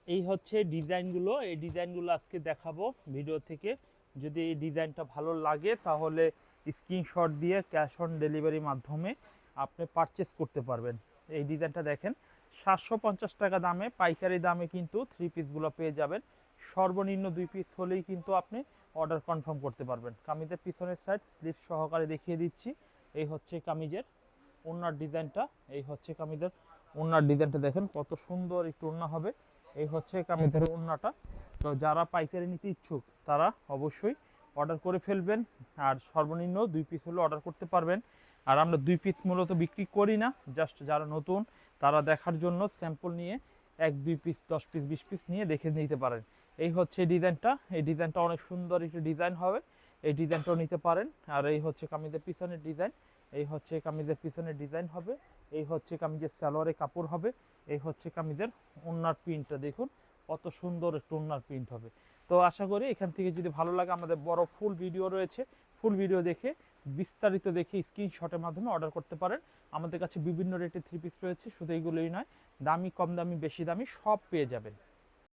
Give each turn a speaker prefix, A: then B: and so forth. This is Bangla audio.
A: এই হচ্ছে ডিজাইনগুলো, এই ডিজাইনগুলো আজকে দেখাবো ভিডিও থেকে। যদি এই ডিজাইনটা ভালো লাগে তাহলে স্ক্রিনশট দিয়ে ক্যাশ অন ডেলিভারির মাধ্যমে আপনি পারচেস করতে পারবেন। এই ডিজাইনটা দেখেন, 750 টাকা দামে, পাইকারি দামে কিন্তু থ্রি পিসগুলো পেয়ে যাবেন। সর্বনিম্ন 2 পিস হলেই কিন্তু আপনি অর্ডার কনফার্ম করতে পারবেন। কামিজের পিছনের সাইড স্লিভ সহকারে দেখিয়ে দিচ্ছি। এই হচ্ছে কামিজের ওড়নার ডিজাইনটা, এই হচ্ছে কামিজের ওড়নার ডিজাইনটা দেখেন কত সুন্দর একটু ওড়না হবে। এই হচ্ছে কামিজের ওড়নাটা। তো যারা পাইকারি নিতে ইচ্ছুক তারা অবশ্যই অর্ডার করে ফেলবেন, আর সর্বনিম্ন 2 পিস হলে অর্ডার করতে পারবেন। আর আমরা 2 পিস মূলত বিক্রি করি না, জাস্ট যারা নতুন তারা দেখার জন্য স্যাম্পল নিয়ে 1-2 পিস 10 পিস 20 পিস নিয়ে দেখে নিতে পারেন। এই হচ্ছে ডিজাইনটা, এই ডিজাইনটা অনেক সুন্দর একটি ডিজাইন হবে, এই ডিজাইনটাও নিতে পারেন। আর এই হচ্ছে কামিজের পিছনের ডিজাইন, এই হচ্ছে কামিজের পিছনের ডিজাইন হবে, এই হচ্ছে কামিজের সালোয়ারের কাপড় হবে, এই হচ্ছে কামিজের ওড়নার প্রিন্টটা দেখুন কত সুন্দর একটু ওড়নার প্রিন্ট হবে। তো আশা করি এখান থেকে যদি ভালো লাগে, আমাদের বড় ফুল ভিডিও রয়েছে, ফুল ভিডিও দেখে বিস্তারিত দেখে স্ক্রিনশটের মাধ্যমে অর্ডার করতে পারেন। আমাদের কাছে বিভিন্ন রেটের থ্রি পিস রয়েছে, শুধু এইগুলোই নয়, দামি কম দামি বেশি দামি সব পেয়ে যাবেন।